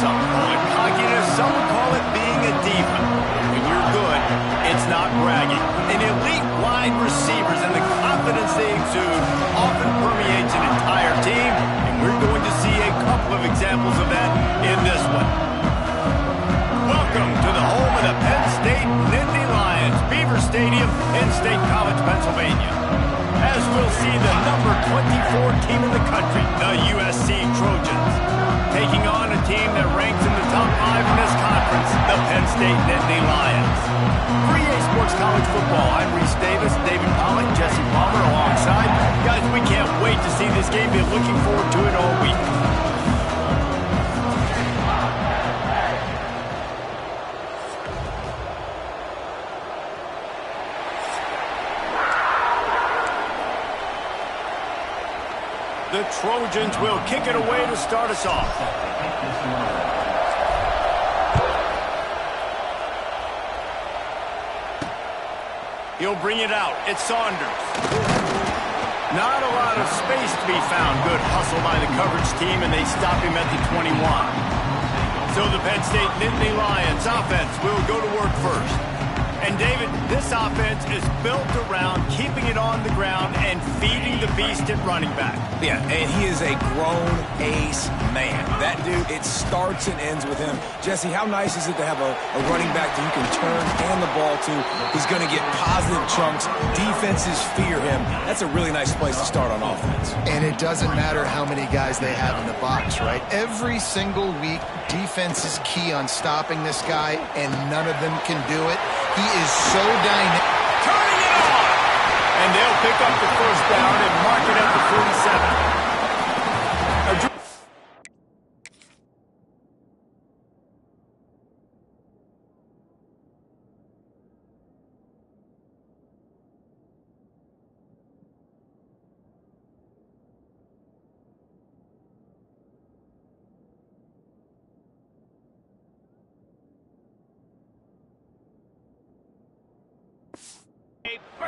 Some call it cockiness, some call it being a diva. When you're good, it's not bragging. An elite wide receivers and the confidence they exude often permeates an entire team, and we're going to see a couple of examples of that in this one. Welcome to the home of the Penn State Nittany Lions, Beaver Stadium in State College, Pennsylvania. As we'll see the number 24 team in the country, the USC Trojans, taking on a team that ranks in the top 5 in this conference, the Penn State Nittany Lions. For EA Sports College Football, I'm Reese Davis, David Pollock, Jesse Palmer alongside. Guys, we can't wait to see this game. Been looking forward to it all week. The Trojans will kick it away to start us off. He'll bring it out. It's Saunders. Not a lot of space to be found. Good hustle by the coverage team, and they stop him at the 21. So the Penn State Nittany Lions offense will go to work first. And David, this offense is built around keeping it on the ground and feeding the beast at running back. Yeah, and he is a grown ace man. That dude, it starts and ends with him. Jesse, how nice is it to have a running back that you can turn and the ball to? He's going to get positive chunks. Defenses fear him. That's a really nice place to start on offense. And it doesn't matter how many guys they have in the box, right? Every single week, defense is key on stopping this guy, and none of them can do it. He is so dynamic. Turning it on! And they'll pick up the first down and mark it at the 47.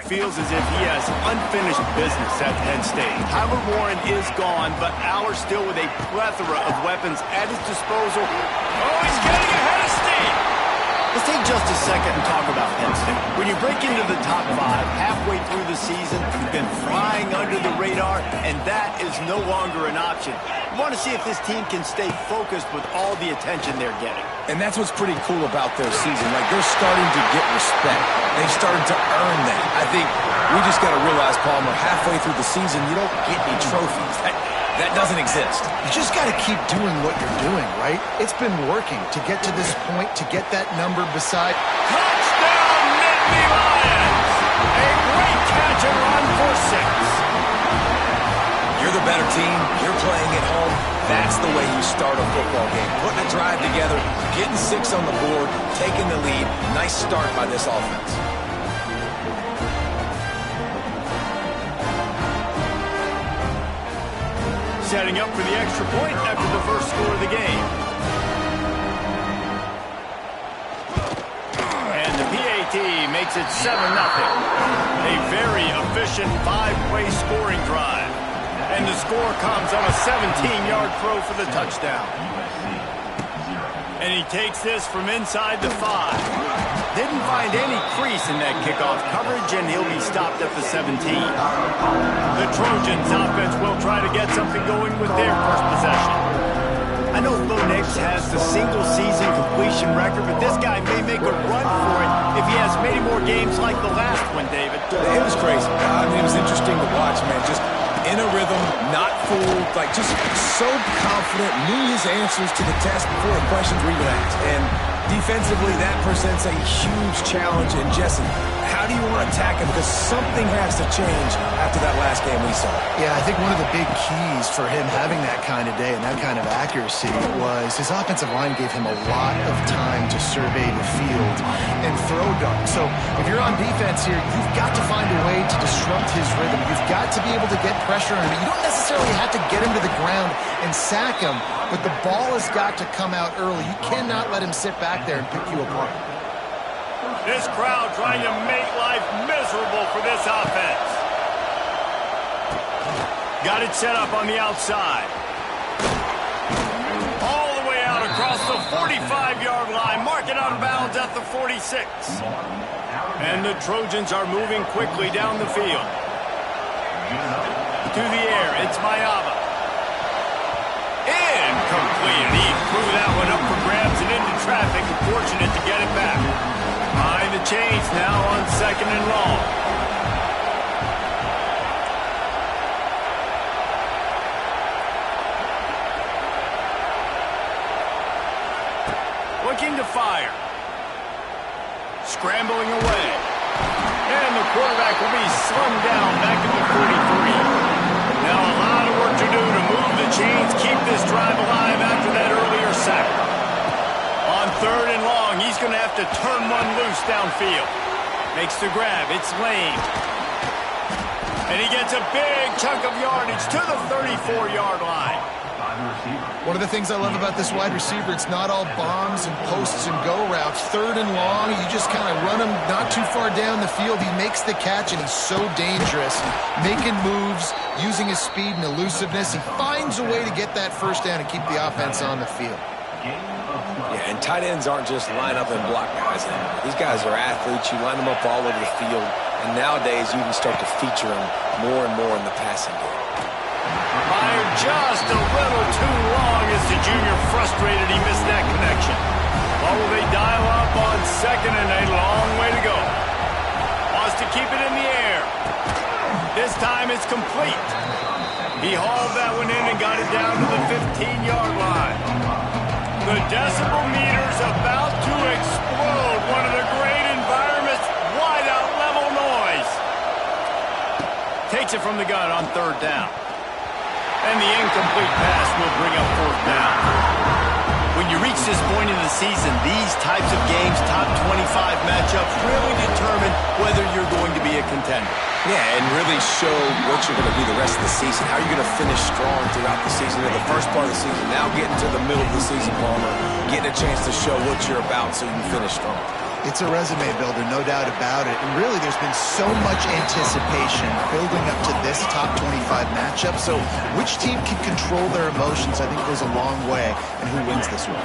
Feels as if he has unfinished business at Penn State. Tyler Warren is gone, but Aller still with a plethora of weapons at his disposal. Oh, he's getting ahead of steam! Let's take just a second and talk about Penn State. When you break into the top 5 halfway through the season, you've been flying under the radar, and that is no longer an option. You want to see if this team can stay focused with all the attention they're getting. And that's what's pretty cool about their season. Like, they're starting to get respect. They've started to earn that. I think we just got to realize, Palmer, halfway through the season, you don't get any trophies. That doesn't exist. You just got to keep doing what you're doing, right? It's been working to get to this point, to get that number beside. Touchdown, Nittany Lions! A great catch and run for 6. You're the better team. You're playing at home. That's the way you start a football game. Putting a drive together, getting 6 on the board, taking the lead. Nice start by this offense. Setting up for the extra point after the first score of the game. And the PAT makes it 7-0. A very efficient 5-play scoring drive. And the score comes on a 17-yard throw for the touchdown. And he takes this from inside the 5. Didn't find any crease in that kickoff coverage, and he'll be stopped at the 17. The Trojans offense will try to get something going with their first possession. I know Bo Nix has the single-season completion record, but this guy may make a run for it if he has many more games like the last one, David. It was crazy. I mean, it was interesting to watch, man. Just in a rhythm, not fooled, like just so confident, knew his answers to the test before the questions were even asked. And defensively, that presents a huge challenge. And Jesse, how do you want to attack him? Because something has to change after that last game we saw. Yeah, I think one of the big keys for him having that kind of day and that kind of accuracy was his offensive line gave him a lot of time to survey the field and throw darts. So if you're on defense here, you've got to find a way to disrupt his rhythm. You've got to be able to get pressure on him. You don't necessarily have to get him to the ground and sack him, but the ball has got to come out early. You cannot let him sit back there and pick you apart. This crowd trying to make life miserable for this offense. Got it set up on the outside. All the way out across the 45-yard line. Mark it out of bounds at the 46. And the Trojans are moving quickly down the field. To the air, it's Mayava. Incomplete. He threw that one up for grabs and into traffic. Fortunate to get it back. Behind the chains now on 2nd and long. Looking to fire. Scrambling away. And the quarterback will be slung down back at the 43. Now a lot of work to do to move the chains, keep this drive alive after that earlier sack. On 3rd and long, he's going to have to turn one loose downfield. Makes the grab. It's Lane. And he gets a big chunk of yardage to the 34-yard line. One of the things I love about this wide receiver, it's not all bombs and posts and go routes. 3rd and long, you just kind of run him not too far down the field. He makes the catch, and he's so dangerous, making moves, using his speed and elusiveness. He finds a way to get that first down and keep the offense on the field. Yeah, and tight ends aren't just line up and block guys. These guys are athletes. You line them up all over the field, and nowadays you can start to feature them more and more in the passing game. Fired just a little too long as the junior frustrated he missed that connection. Well, will they dial up on 2nd and a long way to go? Wants to keep it in the air. This time it's complete. He hauled that one in and got it down to the 15-yard line. The decibel meter's about to explode. One of the great environments, wide out level noise. Takes it from the gun on 3rd down. And the incomplete pass will bring up 4th down. When you reach this point in the season, these types of games, top 25 matchups, really determine whether you're going to be a contender. Yeah, and really show what you're going to do the rest of the season. How you're going to finish strong throughout the season. In the first part of the season, now getting to the middle of the season, Palmer, getting a chance to show what you're about so you can finish strong. It's a resume builder, no doubt about it. And really, there's been so much anticipation building up to this top 25 matchup. So which team can control their emotions, I think, goes a long way. And who wins this one?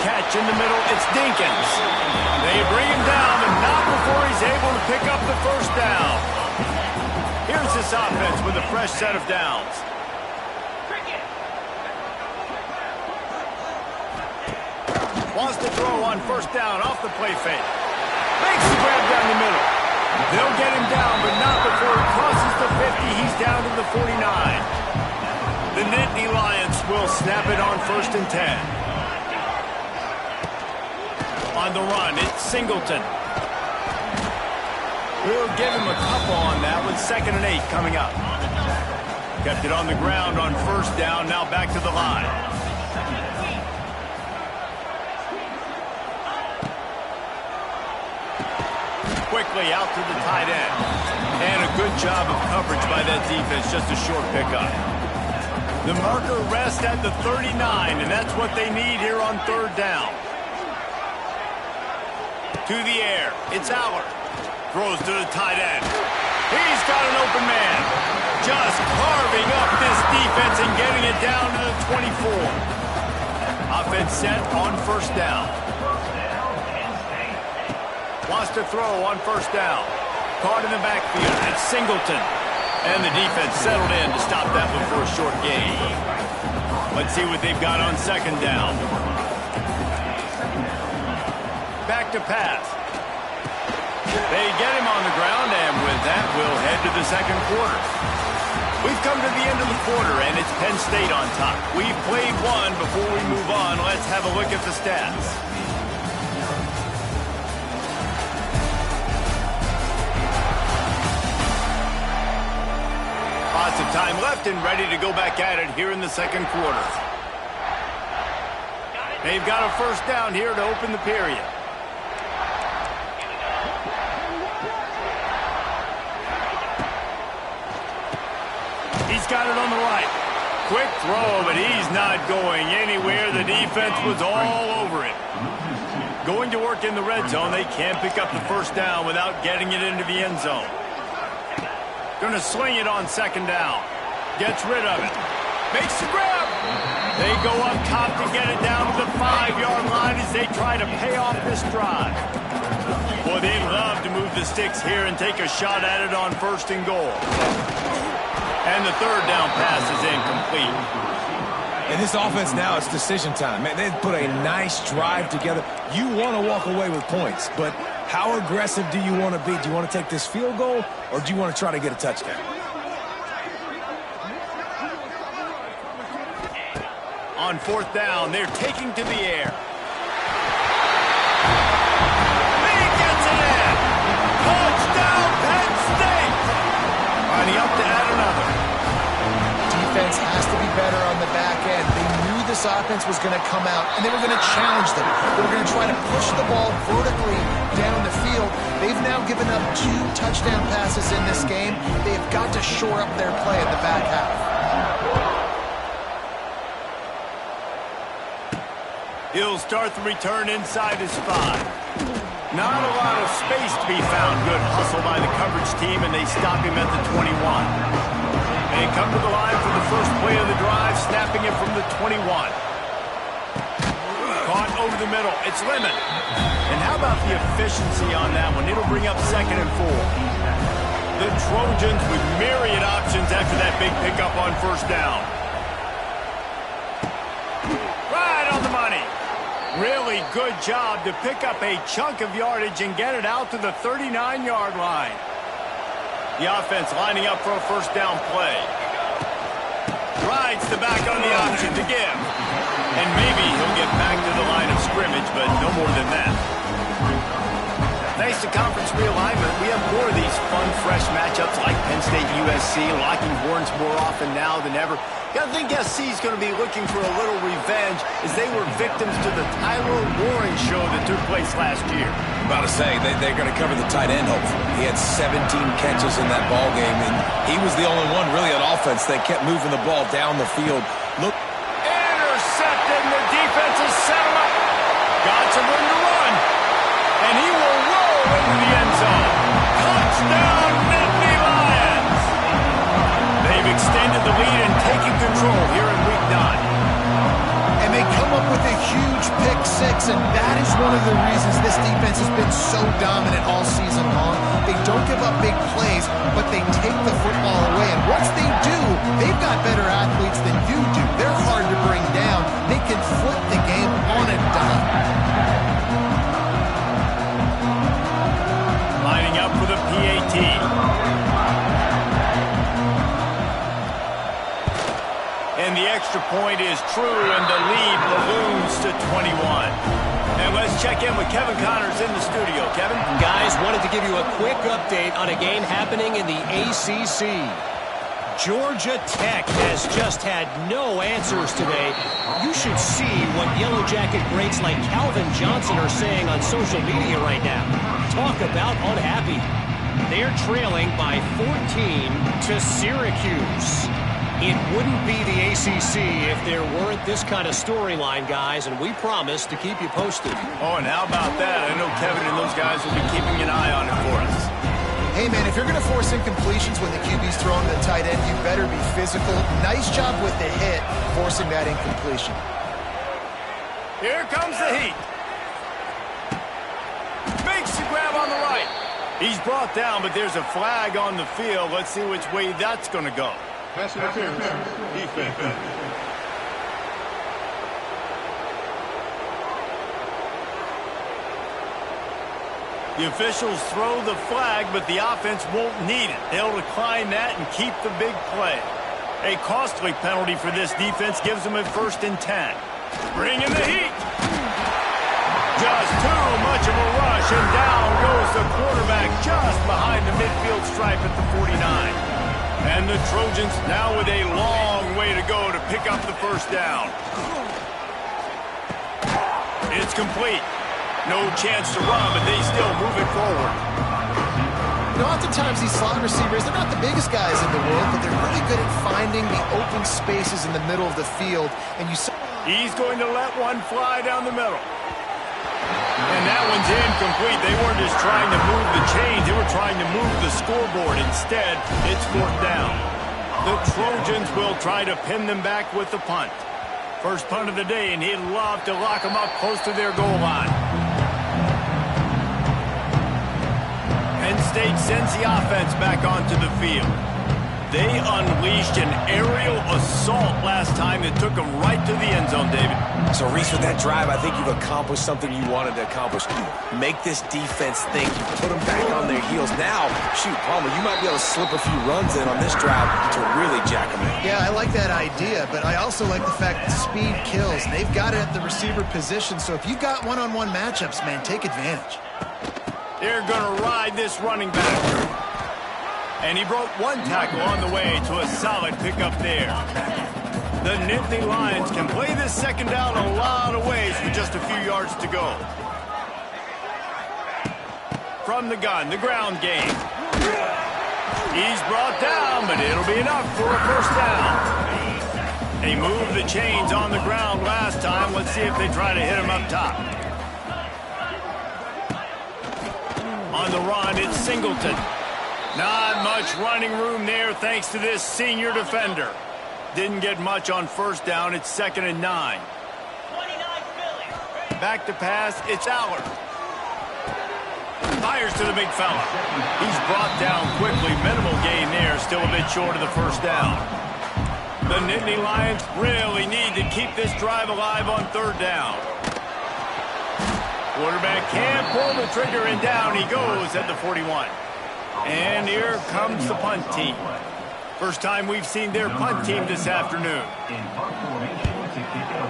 Catch in the middle, it's Dinkins. They bring him down, but not before he's able to pick up the first down. Here's this offense with a fresh set of downs. Wants to throw on 1st down off the play fake. Makes the grab down the middle. They'll get him down, but not before he crosses the 50. He's down to the 49. The Nittany Lions will snap it on 1st and 10. On the run, it's Singleton. We'll give him a couple on that with 2nd and 8 coming up. Kept it on the ground on 1st down, now back to the line. Quickly out to the tight end. And a good job of coverage by that defense, just a short pickup. The marker rests at the 39, and that's what they need here on 3rd down. To the air, it's Aller. Throws to the tight end. He's got an open man. Just carving up this defense and getting it down to the 24. Offense set on 1st down. Wants to throw on 1st down. Caught in the backfield. It's Singleton. And the defense settled in to stop that one for a short gain. Let's see what they've got on 2nd down. Back to pass. They get him on the ground, and with that, we'll head to the 2nd quarter. We've come to the end of the quarter, and it's Penn State on top. We've played one. Before we move on, let's have a look at the stats. Lots of time left and ready to go back at it here in the 2nd quarter. They've got a 1st down here to open the period. He's got it on the right. Quick throw, but he's not going anywhere. The defense was all over it. Going to work in the red zone. They can't pick up the 1st down without getting it into the end zone. Going to sling it on 2nd down. Gets rid of it. Makes the grab. They go up top to get it down to the 5-yard line as they try to pay off this drive. Boy, they love to move the sticks here and take a shot at it on 1st and goal. And the 3rd down pass is incomplete. And this offense now, it's decision time. Man, they put a nice drive together. You want to walk away with points, but how aggressive do you want to be? Do you want to take this field goal, or do you want to try to get a touchdown? On 4th down, they're taking to the air. He gets it in. Touchdown, Penn State. Lining up to add another. Defense has to be better on the back end. They knew this offense was going to come out, and they were going to challenge them. They were going to try to push the ball vertically down the field. They've now given up 2 touchdown passes in this game. They've got to shore up their play in the back half. He'll start the return inside his 5. Not a lot of space to be found. Good hustle by the coverage team, and they stop him at the 21. They come to the line for the first play of the drive, snapping it from the 21. Caught over the middle. It's Lemon. And how about the efficiency on that one? It'll bring up 2nd and 4. The Trojans with myriad options after that big pickup on 1st down. Right on the money. Really good job to pick up a chunk of yardage and get it out to the 39-yard line. The offense lining up for a 1st down play. Rides the back on the option to give. And maybe he'll get back to the line of scrimmage, but no more than that. Thanks to conference realignment, we have more of these fun, fresh matchups like Penn State USC, locking horns more often now than ever. I think SC is going to be looking for a little revenge as they were victims to the Tyler Warren show that took place last year. About to say, they're going to cover the tight end, hopefully. He had 17 catches in that ball game, and he was the only one really on offense that kept moving the ball down the field. Look. Intercepted, and the defense has set him up. Got some room to run, and he will roll into the end zone. Touchdown, Nittany Lions! They've extended the lead and taken control here in Week 9. And they come up with a huge pick 6, and that is one of the reasons this defense has been so dominant all season long. They don't give up big plays, but they take the football away. And once they do, they've got better athletes than you do. They're hard to bring down. They can flip the game on a dime. Lining up for the PAT. And the extra point is true, and the lead balloons to 21. And let's check in with Kevin Connors in the studio. Kevin? Guys, wanted to give you a quick update on a game happening in the ACC. Georgia Tech has just had no answers today. You should see what Yellow Jacket greats like Calvin Johnson are saying on social media right now. Talk about unhappy. They're trailing by 14 to Syracuse. It wouldn't be the ACC if there weren't this kind of storyline, guys, and we promise to keep you posted. Oh, and how about that? I know Kevin and those guys will be keeping an eye on it for us. Hey, man, if you're going to force incompletions when the QB's throwing to the tight end, you better be physical. Nice job with the hit, forcing that incompletion. Here comes the heat. Makes the grab on the right. He's brought down, but there's a flag on the field. Let's see which way that's going to go. Pass interference, defense. The officials throw the flag, but the offense won't need it. They'll decline that and keep the big play. A costly penalty for this defense gives them a 1st and 10. Bringing the heat. Just too much of a rush, and down goes the quarterback just behind the midfield stripe at the 49. And the Trojans now with a long way to go to pick up the 1st down. It's complete. No chance to run, but they still move it forward. You know, oftentimes these slot receivers, they're not the biggest guys in the world, but they're really good at finding the open spaces in the middle of the field. And he's going to let one fly down the middle. And that one's incomplete. They weren't just trying to move the chains. They were trying to move the scoreboard. Instead, it's 4th down. The Trojans will try to pin them back with the punt. First punt of the day, and he'd love to lock them up close to their goal line. Penn State sends the offense back onto the field. They unleashed an aerial assault last time that took them right to the end zone, David. So, Reese, with that drive, I think you've accomplished something you wanted to accomplish. Make this defense think. You put them back on their heels. Now, shoot, Palmer, you might be able to slip a few runs in on this drive to really jack them in. Yeah, I like that idea, but I also like the fact that speed kills. They've got it at the receiver position, so if you've got one-on-one matchups, man, take advantage. They're going to ride this running back. And he broke one tackle on the way to a solid pickup there. The Nittany Lions can play this second down a lot of ways with just a few yards to go. From the gun, the ground game. He's brought down, but it'll be enough for a first down. They moved the chains on the ground last time. Let's see if they try to hit him up top. On the run, it's Singleton. Not much running room there thanks to this senior defender. Didn't get much on first down. It's 2nd and 9. Back to pass. It's Allard. Fires to the big fella. He's brought down quickly. Minimal gain there. Still a bit short of the first down. The Nittany Lions really need to keep this drive alive on 3rd down. Quarterback can't pull the trigger, and down he goes at the 41. And here comes the punt team. First time we've seen their punt team this afternoon.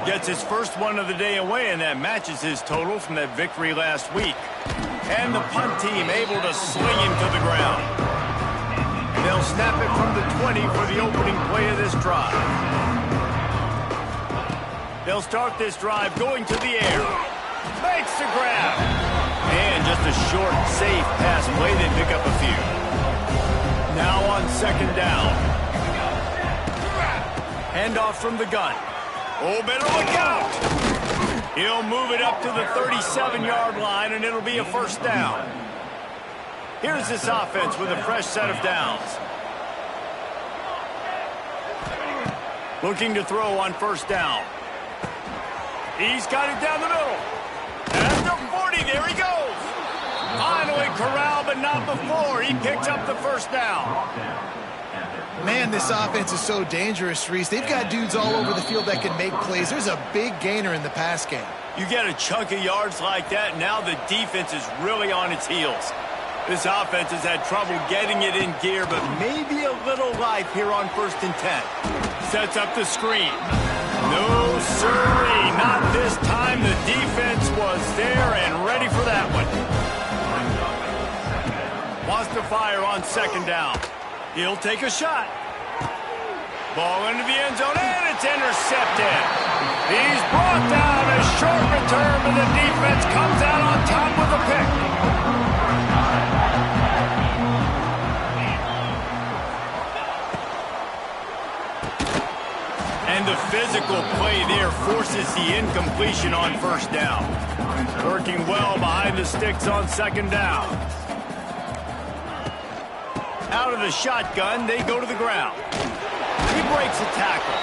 Gets his first one of the day away, and that matches his total from that victory last week. And the punt team able to sling him to the ground. They'll snap it from the 20 for the opening play of this drive. They'll start this drive going to the air. Makes the grab. And just a short, safe pass play. They pick up a few. Now on 2nd down. Handoff from the gun. Oh, better look out. He'll move it up to the 37-yard line, and it'll be a first down. Here's this offense with a fresh set of downs. Looking to throw on first down. He's got it down the middle. At the 40, there he goes. Finally corralled, but not before. He picks up the first down. Man, this offense is so dangerous, Reese. They've got dudes all over the field that can make plays. There's a big gainer in the pass game. You get a chunk of yards like that, now the defense is really on its heels. This offense has had trouble getting it in gear, but maybe a little life here on 1st and 10. Sets up the screen. No, sirree, not this time. The defense was there and ready for that one. Wants to fire on 2nd down. He'll take a shot. Ball into the end zone, and it's intercepted. He's brought down. A short return, but the defense comes out on top with a pick. And the physical play there forces the incompletion on 1st down. Working well behind the sticks on 2nd down. Out of the shotgun, they go to the ground. He breaks a tackle.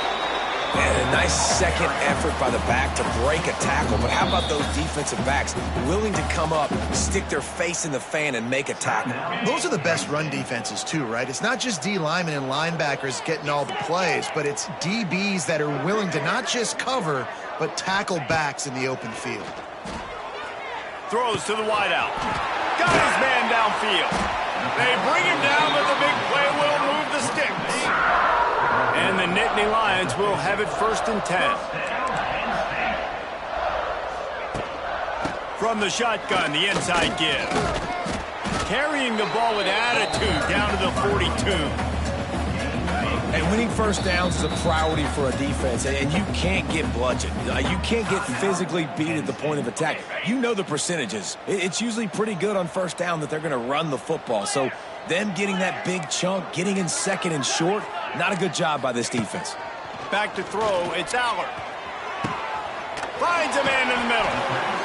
And a nice second effort by the back to break a tackle. But how about those defensive backs willing to come up, stick their face in the fan, and make a tackle? Those are the best run defenses, too, right? It's not just D linemen and linebackers getting all the plays, but it's DBs that are willing to not just cover, but tackle backs in the open field. Throws to the wideout. Got his man downfield. They bring him down, but the big play will move the sticks. And the Nittany Lions will have it 1st and 10. From the shotgun, the inside give. Carrying the ball with attitude down to the 42. And winning first downs is a priority for a defense, and you can't get bludgeoned. You can't get physically beat at the point of attack. You know the percentages. It's usually pretty good on 1st down that they're going to run the football. So them getting that big chunk, getting in 2nd and short, not a good job by this defense. Back to throw, it's Allard. Finds a man in the middle.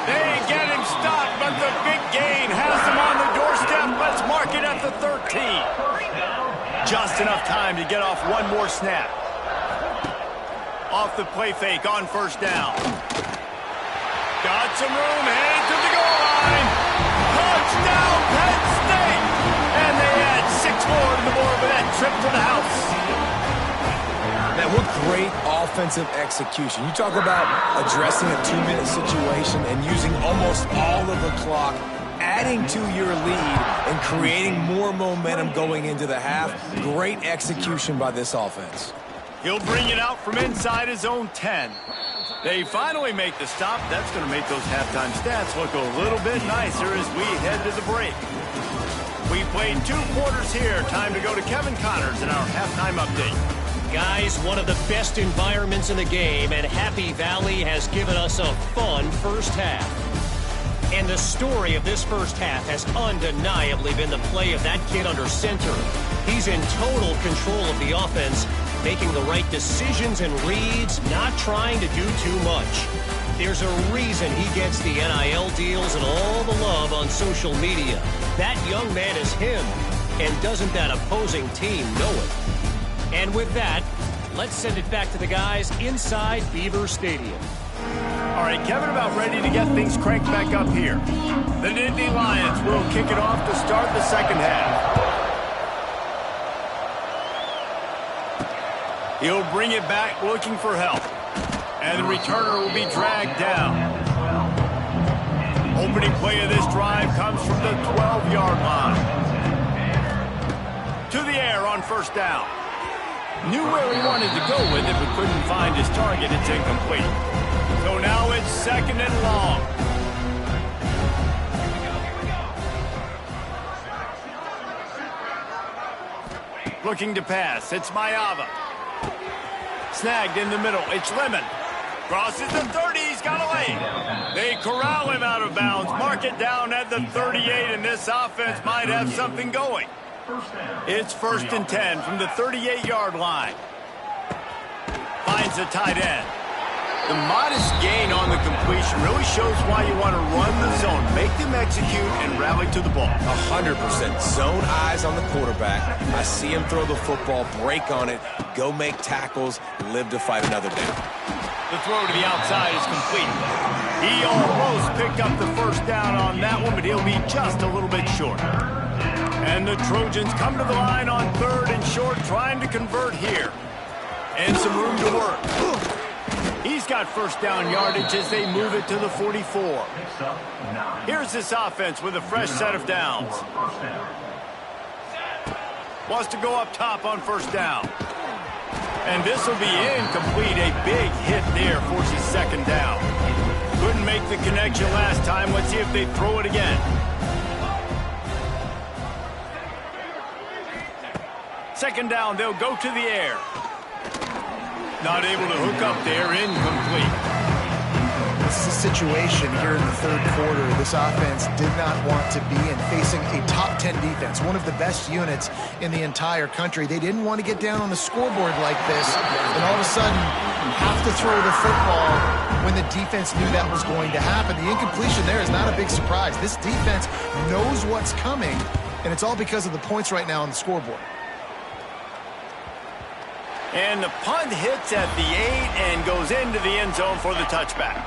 They get him stopped, but the big gain has him on the doorstep. Let's mark it at the 13. just enough time to get off one more snap. Off the play fake on first down. Got some room, headed to the goal line. Touchdown, Penn State! And they add 6 more to the board with that trip to the house. Man, what great offensive execution. You talk about addressing a 2-minute situation and using almost all of the clock, adding to your lead and creating more momentum going into the half. Great execution by this offense. He'll bring it out from inside his own 10. They finally make the stop. That's going to make those halftime stats look a little bit nicer as we head to the break. We played 2 quarters here. Time to go to Kevin Connors in our halftime update. Guys, one of the best environments in the game, and Happy Valley has given us a fun first half. And the story of this first half has undeniably been the play of that kid under center. He's in total control of the offense, making the right decisions and reads, not trying to do too much. There's a reason he gets the NIL deals and all the love on social media. That young man is him, and doesn't that opposing team know it? And with that, let's send it back to the guys inside Beaver Stadium. All right, Kevin, about ready to get things cranked back up here. The Nittany Lions will kick it off to start the second half. He'll bring it back looking for help. And the returner will be dragged down. Opening play of this drive comes from the 12-yard line. To the air on first down. Knew where he wanted to go with it, but couldn't find his target. It's incomplete. So now it's second and long. Looking to pass. It's Mayava. Snagged in the middle. It's Lemon. Crosses the 30. He's got a lane. They corral him out of bounds. Mark it down at the 38, and this offense might have something going. It's first and 10 from the 38-yard line. Finds a tight end. The modest gain on the completion really shows why you want to run the zone. Make them execute and rally to the ball. 100%. Zone eyes on the quarterback. I see him throw the football, break on it, go make tackles, live to fight another down. The throw to the outside is complete. He almost picked up the first down on that one, but he'll be just a little bit short. And the Trojans come to the line on third and short, trying to convert here. And some room to work. He's got first down yardage as they move it to the 44. Here's this offense with a fresh set of downs. Wants to go up top on first down. And this will be incomplete. A big hit there forces second down. Couldn't make the connection last time. Let's see if they throw it again. Second down, they'll go to the air. Not able to hook up there, incomplete. This is a situation here in the third quarter this offense did not want to be in, facing a top 10 defense, one of the best units in the entire country. They didn't want to get down on the scoreboard like this, and all of a sudden have to throw the football when the defense knew that was going to happen. The incompletion there is not a big surprise. This defense knows what's coming, and it's all because of the points right now on the scoreboard. And the punt hits at the 8 and goes into the end zone for the touchback.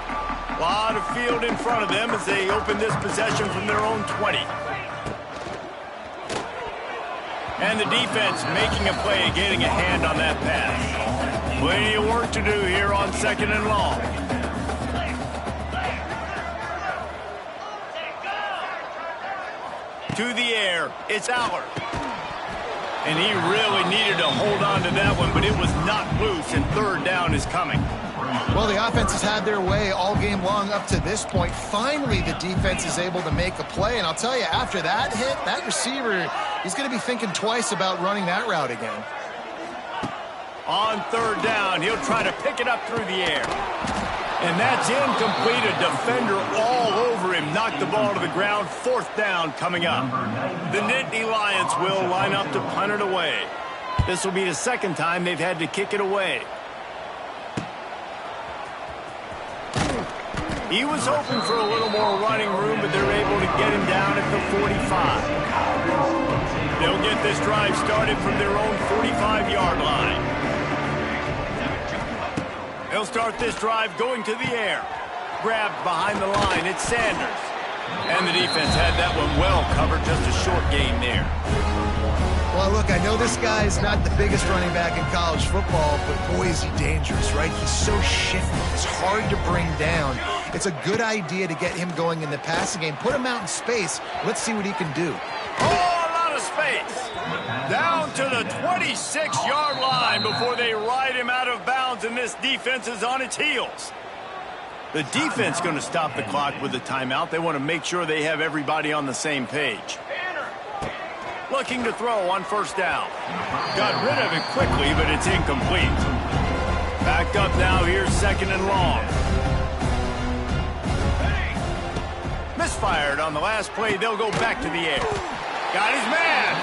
A lot of field in front of them as they open this possession from their own 20. And the defense making a play and getting a hand on that pass. Plenty of work to do here on second and long. To the air, it's Allard. And he really needed to hold on to that one, but it was not loose, and third down is coming. Well, the offense has had their way all game long up to this point. Finally, the defense is able to make a play, and I'll tell you, after that hit, that receiver, he's going to be thinking twice about running that route again. On third down, he'll try to pick it up through the air. And that's incomplete. A defender all over him. Knocked the ball to the ground. Fourth down coming up. The Nittany Lions will line up to punt it away. This will be the second time they've had to kick it away. He was hoping for a little more running room, but they're able to get him down at the 45. They'll get this drive started from their own 45-yard line. They'll start this drive going to the air. Grabbed behind the line, it's Sanders. And the defense had that one well covered, just a short gain there. Well, look, I know this guy's not the biggest running back in college football, but boy, is he dangerous, right? He's so shifty. He's hard to bring down. It's a good idea to get him going in the passing game. Put him out in space. Let's see what he can do. Oh, a lot of space. Down to the 26-yard line before they ride him out of bounds, and this defense is on its heels. The defense going to stop the clock with the timeout. They want to make sure they have everybody on the same page. Looking to throw on first down. Got rid of it quickly, but it's incomplete. Back up now, here's second and long. Misfired on the last play. They'll go back to the air. Got his man.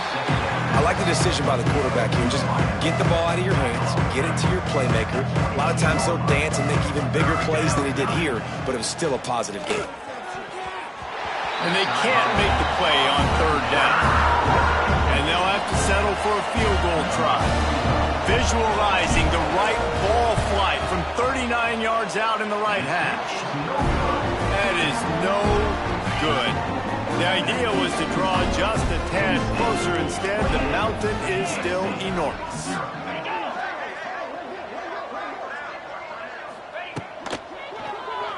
I like the decision by the quarterback here. Just get the ball out of your hands, get it to your playmaker. A lot of times he'll dance and make even bigger plays than he did here, but it was still a positive game. And they can't make the play on third down. And they'll have to settle for a field goal try. Visualizing the right ball flight from 39 yards out in the right hash. That is no good. The idea was to draw just a tad closer. Instead, the mountain is still enormous.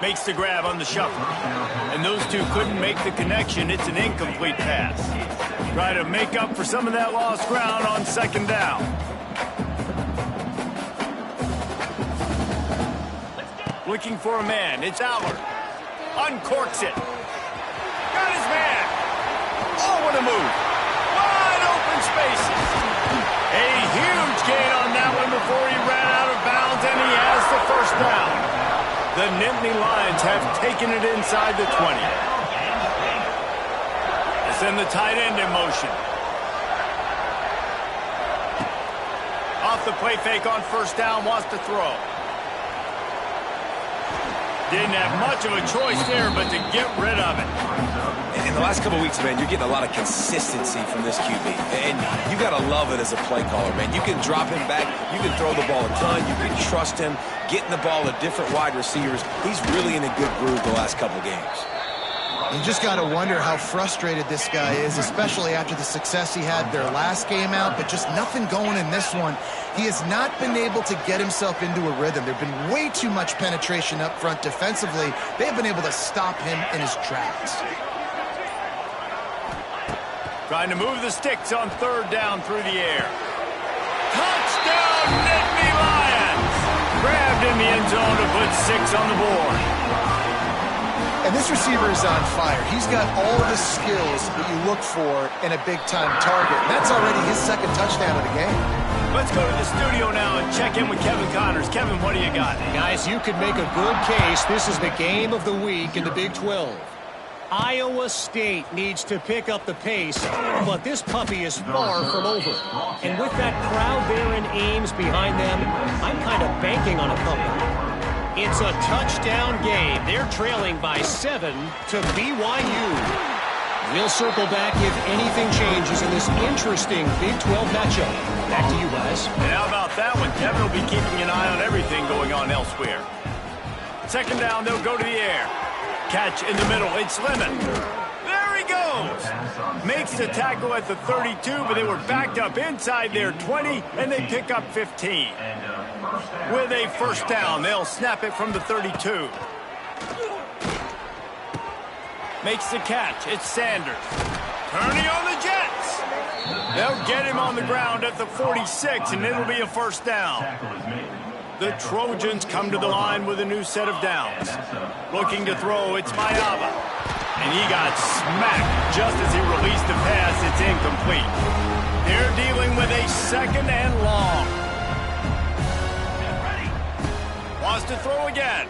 Makes the grab on the shuffle. And those two couldn't make the connection. It's an incomplete pass. Try to make up for some of that lost ground on second down. Looking for a man. It's Allard. Uncorks it. Got his man. Oh, what a move. Wide open spaces. A huge gain on that one before he ran out of bounds, and he has the first down. The Nittany Lions have taken it inside the 20. They send the tight end in motion. Off the play fake on first down, wants to throw. Didn't have much of a choice there, but to get rid of it. In the last couple of weeks, man, you're getting a lot of consistency from this QB. And you got to love it as a play caller, man. You can drop him back. You can throw the ball a ton. You can trust him. Getting the ball to different wide receivers. He's really in a good groove the last couple of games. You just got to wonder how frustrated this guy is, especially after the success he had their last game out, but just nothing going in this one. He has not been able to get himself into a rhythm. There's been way too much penetration up front defensively. They've been able to stop him in his tracks. Trying to move the sticks on third down through the air. Touchdown, Nittany Lions! Grabbed in the end zone to put 6 on the board. And this receiver is on fire. He's got all the skills that you look for in a big-time target. That's already his second touchdown of the game. Let's go to the studio now and check in with Kevin Connors. Kevin, what do you got? Guys, you could make a good case. This is the game of the week in the Big 12. Iowa State needs to pick up the pace, but this puppy is far from over. And with that crowd there in Ames behind them, I'm kind of banking on a comeback. It's a touchdown game. They're trailing by 7 to BYU. We'll circle back if anything changes in this interesting Big 12 matchup. Back to you guys. And how about that one? Kevin will be keeping an eye on everything going on elsewhere. Second down, they'll go to the air. Catch in the middle, it's Lemon. There he goes. Makes the tackle at the 32, but they were backed up inside their 20, and they pick up 15. With a first down, they'll snap it from the 32. Makes the catch, it's Sanders. Turning on the Jets. They'll get him on the ground at the 46, and it'll be a first down. The Trojans come to the line with a new set of downs. Looking to throw, it's Mayava. And he got smacked just as he released the pass. It's incomplete. They're dealing with a second and long. Wants to throw again.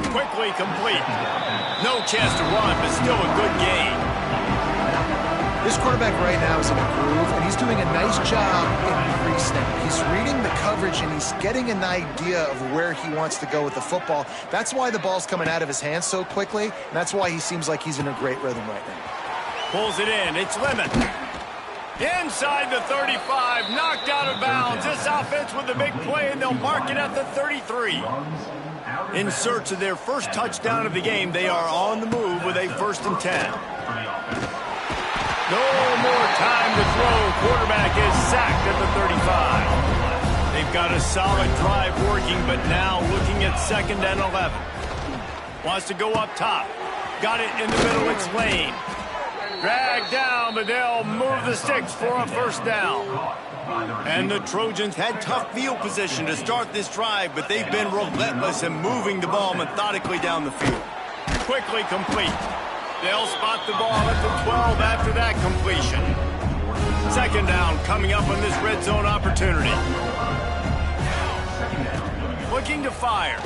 Quickly complete. No chance to run, but still a good gain. This quarterback right now is in a groove, and he's doing a nice job in pre-snap. He's reading the coverage, and he's getting an idea of where he wants to go with the football. That's why the ball's coming out of his hands so quickly, and that's why he seems like he's in a great rhythm right now. Pulls it in. It's Lemon. Inside the 35, knocked out of bounds. This offense with a big play, and they'll mark it at the 33. In search of their first touchdown of the game, they are on the move with a 1st and 10. No more time to throw. Quarterback is sacked at the 35. They've got a solid drive working, but now looking at 2nd and 11. Wants to go up top. Got it in the middle. It's Lane. Dragged down, but they'll move the sticks for a 1st down. And the Trojans had tough field position to start this drive, but they've been relentless in moving the ball methodically down the field. Quickly complete. They'll spot the ball at the 12 after that completion. 2nd down coming up on this red zone opportunity. Looking to fire.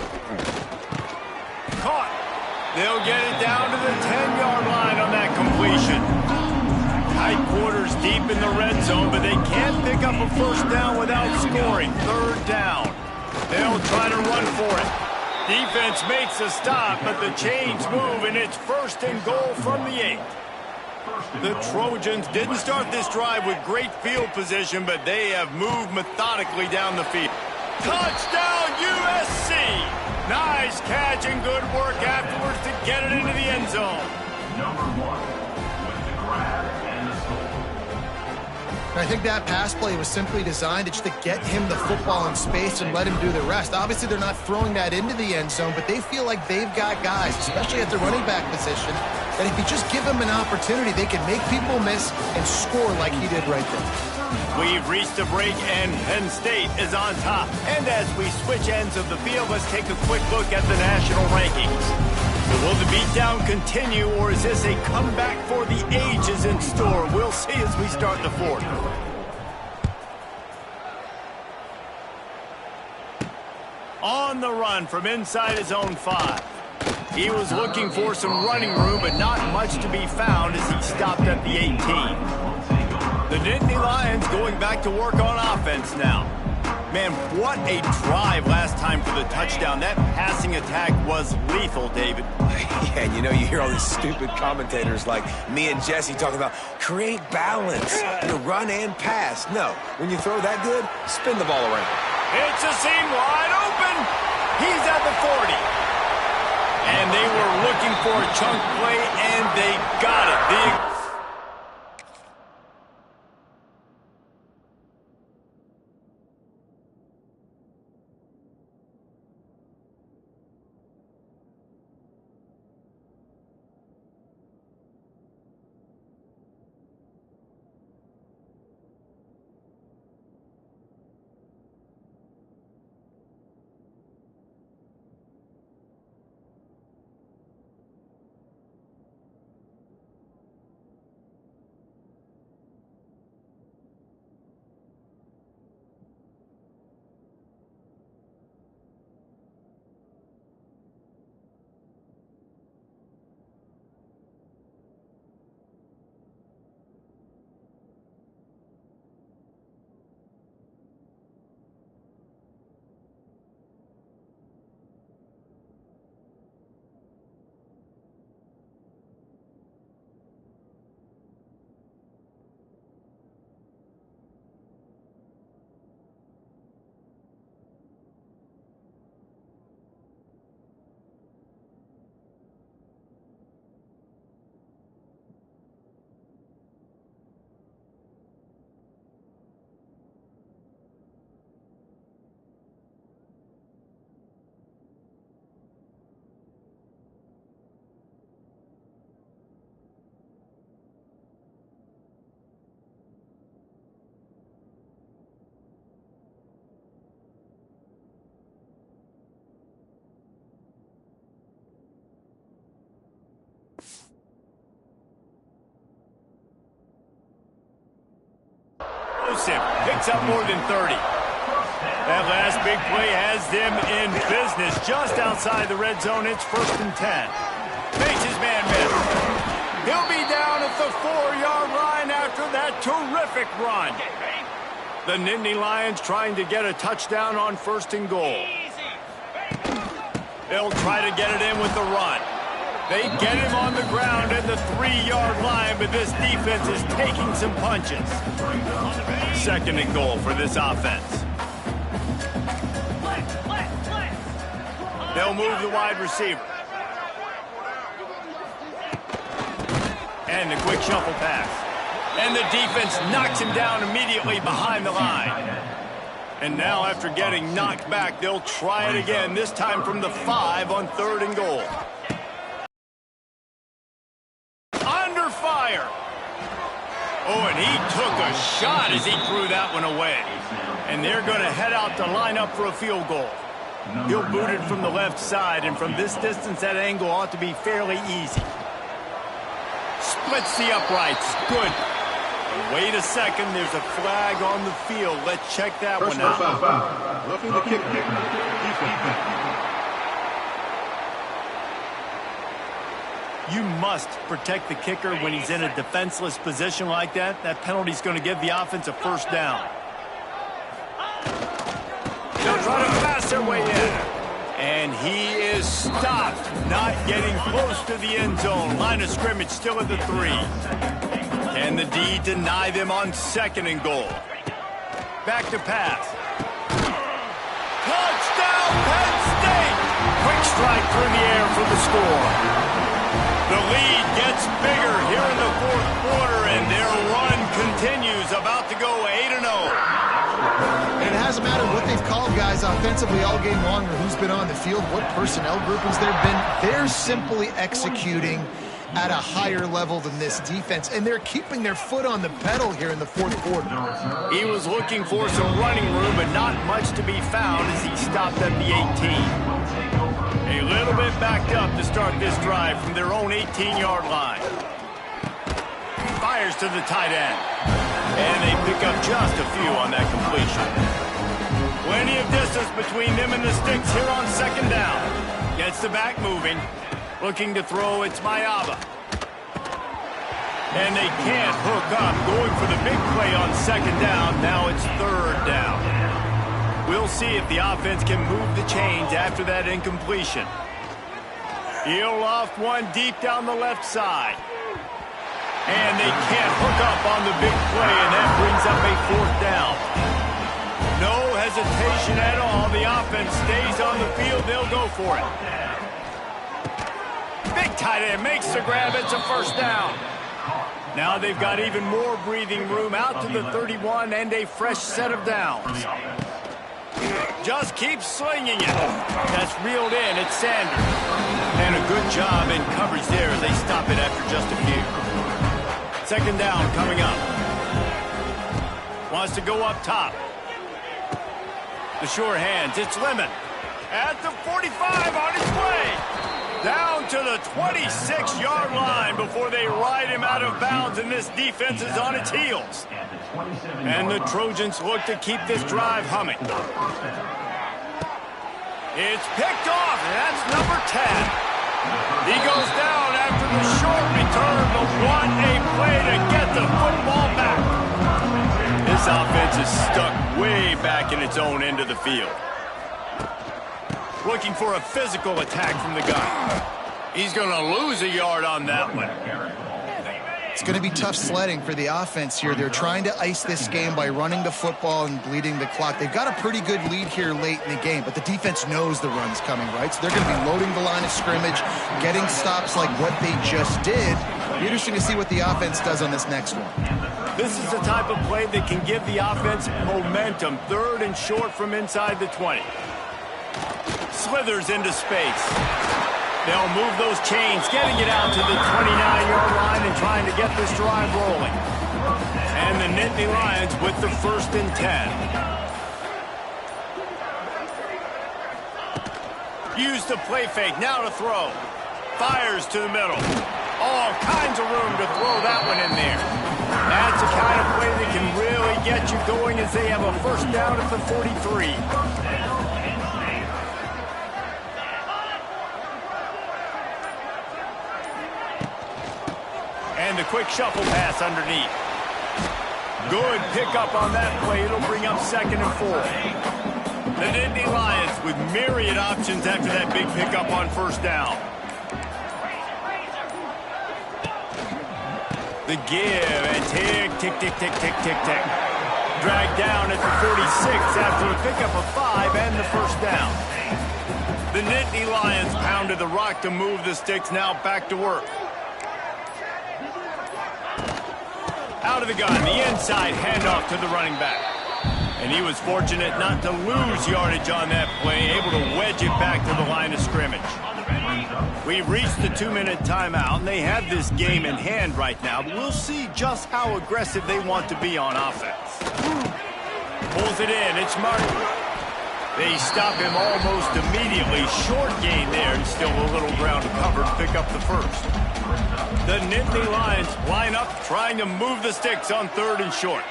Caught. They'll get it down to the 10-yard line on that completion. Tight quarters deep in the red zone, but they can't pick up a 1st down without scoring. 3rd down. They'll try to run for it. Defense makes a stop, but the chains move, and it's 1st and goal from the 8. The Trojans didn't start this drive with great field position, but they have moved methodically down the field. Touchdown, USC! Nice catch and good work afterwards to get it into the end zone. Number 1 with the grab and the score. I think that pass play was simply designed just to get him the football in space and let him do the rest. Obviously, they're not throwing that into the end zone, but they feel like they've got guys, especially at the running back position, that if you just give them an opportunity, they can make people miss and score like he did right there. We've reached a break, and Penn State is on top. And as we switch ends of the field, let's take a quick look at the national rankings. Will the beatdown continue, or is this a comeback for the ages in store? We'll see as we start the 4th. On the run from inside his own 5. He was looking for some running room, but not much to be found as he stopped at the 18. The Nittany Lions going back to work on offense now. Man, what a drive last time for the touchdown. That passing attack was lethal, David. Yeah, and you know, you hear all these stupid commentators like me and Jesse talking about create balance, run and pass. No, when you throw that good, spin the ball around. It's a seam wide open. He's at the 40. And they were looking for a chunk play, and they got it. Picks up more than 30. That last big play has them in business just outside the red zone. It's 1st and 10. Makes his man miss. He'll be down at the 4-yard line after that terrific run. The Nittany Lions trying to get a touchdown on 1st and goal. They'll try to get it in with the run. They get him on the ground at the 3-yard line, but this defense is taking some punches. 2nd and goal for this offense. They'll move the wide receiver. And the quick shuffle pass. And the defense knocks him down immediately behind the line. And now after getting knocked back, they'll try it again, this time from the 5 on 3rd and goal. Under fire. Oh, and he took a shot as he threw that one away. And they're going to head out to line up for a field goal. He'll boot it from the left side, and from this distance, that angle ought to be fairly easy. Splits the uprights. Good. Wait a second. There's a flag on the field. Let's check that one out. Looking to kick. You must protect the kicker when he's in a defenseless position like that. That penalty's going to give the offense a 1st down. They'll try to pass their way in. And he is stopped, not getting close to the end zone. Line of scrimmage still at the 3. Can the D deny them on 2nd and goal? Back to pass. Touchdown, Penn State! Quick strike through the air for the score. The lead gets bigger here in the 4th quarter, and their run continues, about to go 8-0. And it hasn't mattered what they've called guys offensively all game long or who's been on the field, what personnel groupings there have been. They're simply executing at a higher level than this defense, and they're keeping their foot on the pedal here in the 4th quarter. He was looking for some running room, but not much to be found as he stopped at the 18. A little bit backed up to start this drive from their own 18-yard line. Fires to the tight end. And they pick up just a few on that completion. Plenty of distance between them and the sticks here on 2nd down. Gets the back moving. Looking to throw, it's Mayaba. And they can't hook up. Going for the big play on 2nd down. Now it's 3rd down. We'll see if the offense can move the chains after that incompletion. He'll loft one deep down the left side. And they can't hook up on the big play, and that brings up a 4th down. No hesitation at all. The offense stays on the field. They'll go for it. Big tight end makes the grab. It's a 1st down. Now they've got even more breathing room out to the 31 and a fresh set of downs. Just keep slinging it. That's reeled in. It's Sanders. And a good job in coverage there as they stop it after just a few. 2nd down coming up. Wants to go up top. The sure hands. It's Lemon. At the 45 on his way. Down to the 26-yard line before they ride him out of bounds, and this defense is on its heels. And the Trojans look to keep this drive humming. It's picked off, and that's number 10. He goes down after the short return, but what a play to get the football back. This offense is stuck way back in its own end of the field. Looking for a physical attack from the gun. He's going to lose a yard on that one. It's going to be tough sledding for the offense here. They're trying to ice this game by running the football and bleeding the clock. They've got a pretty good lead here late in the game, but the defense knows the run's coming, right? So they're going to be loading the line of scrimmage, getting stops like what they just did. It'll be interesting to see what the offense does on this next one. This is the type of play that can give the offense momentum. 3rd and short from inside the 20. Slithers into space. They'll move those chains, getting it out to the 29-yard line and trying to get this drive rolling. And the Nittany Lions with the 1st and 10. Use the play fake, now to throw. Fires to the middle. All kinds of room to throw that one in there. That's the kind of play that can really get you going as they have a 1st down at the 43. And the quick shuffle pass underneath. Good pickup on that play. It'll bring up 2nd and 4. The Nittany Lions with myriad options after that big pickup on 1st down. The give and tick, tick, tick, tick, tick, tick, tick. Dragged down at the 46 after a pickup of 5 and the first down. The Nittany Lions pounded the rock to move the sticks, now back to work. Out of the gun, the inside handoff to the running back. And he was fortunate not to lose yardage on that play, able to wedge it back to the line of scrimmage. We've reached the 2-minute timeout, and they have this game in hand right now, but we'll see just how aggressive they want to be on offense. Pulls it in, it's Martin. They stop him almost immediately. Short gain there, and still a little ground covered, pick up the first. The Nittany Lions line up, trying to move the sticks on 3rd and short.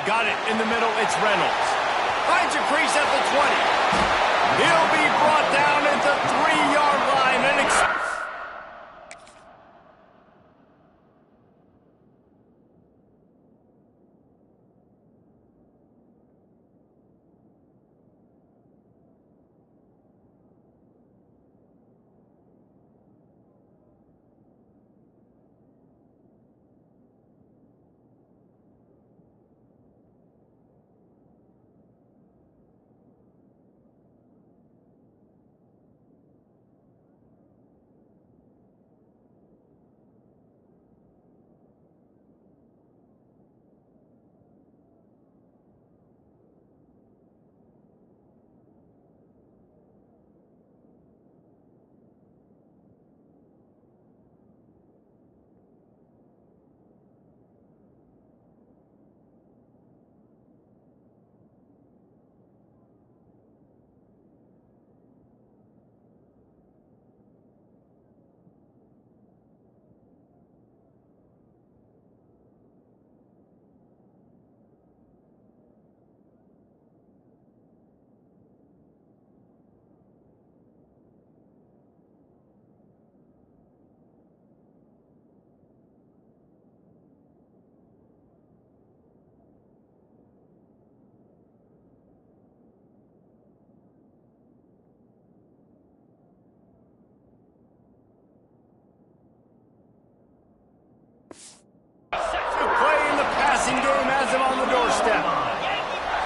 Got it in the middle, it's Reynolds. Finds a crease at the 20. He'll be brought down at the 3-yard line.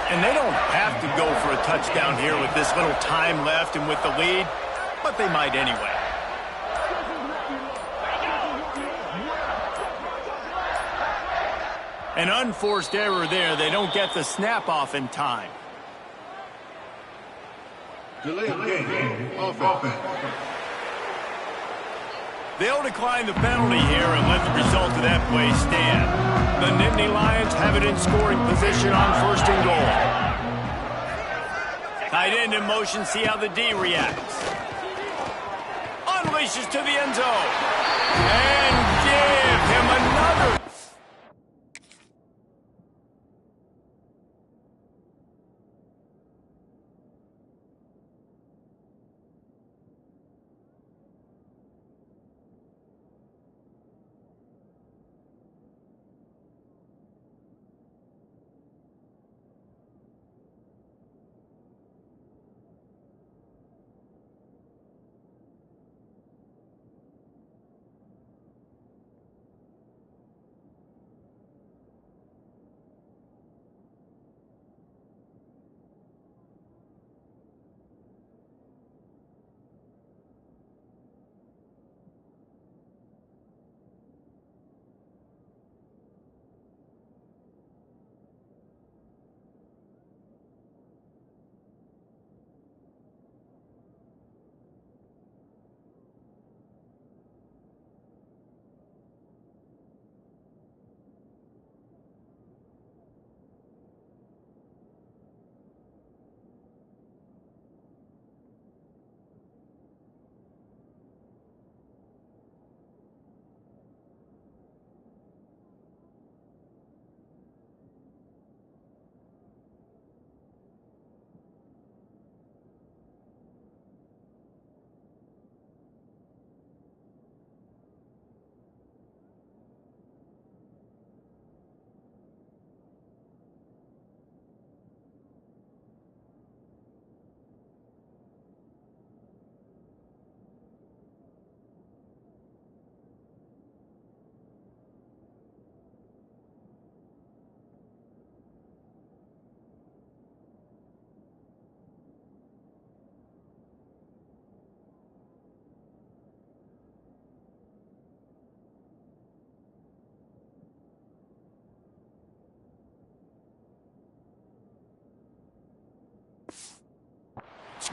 And they don't have to go for a touchdown here with this little time left and with the lead, but they might anyway. An unforced error there. They don't get the snap off in time. Delay of game. Offense. They'll decline the penalty here and let the result of that play stand. The Nittany Lions have it in scoring position on 1st and goal. Tight end in motion, see how the D reacts. Unleashes to the end zone. And give him another.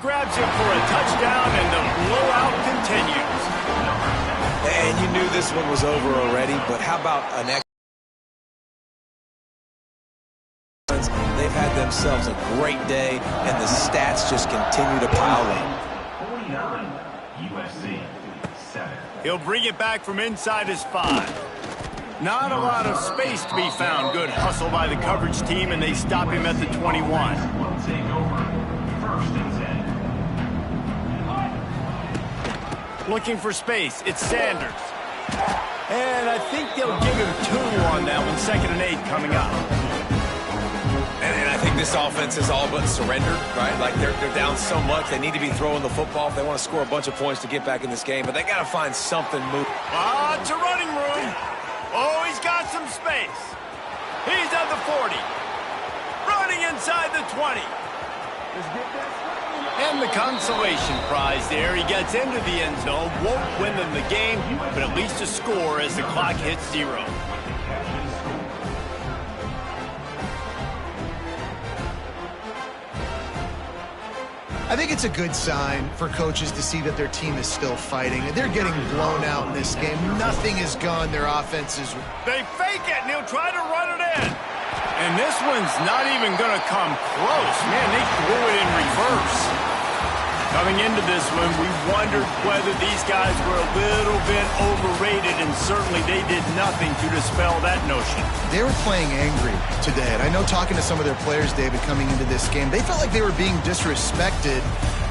grabs it for a touchdown, and the blowout continues. And you knew this one was over already, but how about an extra? They've had themselves a great day, and the stats just continue to pile up. 49, USC, 7. He'll bring it back from inside his 5. Not a lot of space to be found. Good hustle by the coverage team, and they stop him at the 21. Will take over. First and 10. Looking for space. It's Sanders. And I think they'll give him 2 on that one. 2nd and 8 coming up. And I think this offense is all but surrendered, right? Like they're down so much, they need to be throwing the football if they want to score a bunch of points to get back in this game. But they got to find something moving. It's a running room. Oh, he's got some space. He's at the 40. Running inside the 20. And the consolation prize there. He gets into the end zone. Won't win them the game, but at least a score as the clock hits 0. I think it's a good sign for coaches to see that their team is still fighting. They're getting blown out in this game. Nothing is gone. Their offense is... They fake it, and he'll try to run it in. And this one's not even going to come close. Man, they threw it in reverse. Coming into this one, we wondered whether these guys were a little bit overrated, and certainly they did nothing to dispel that notion. They were playing angry today, and I know talking to some of their players, David, coming into this game, they felt like they were being disrespected.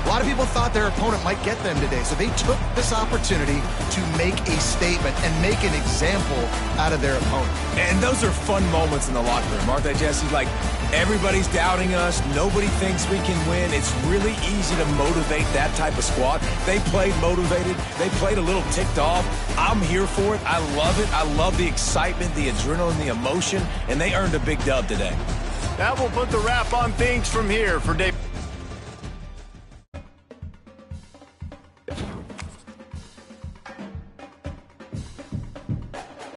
A lot of people thought their opponent might get them today, so they took this opportunity to make a statement and make an example out of their opponent. And those are fun moments in the locker room, aren't they, Jesse? Like, everybody's doubting us. Nobody thinks we can win. It's really easy to motivate that type of squad. They played motivated. They played a little ticked off. I'm here for it. I love it. I love the excitement, the adrenaline, the emotion, and they earned a big dub today. That will put the wrap on things from here for Dave.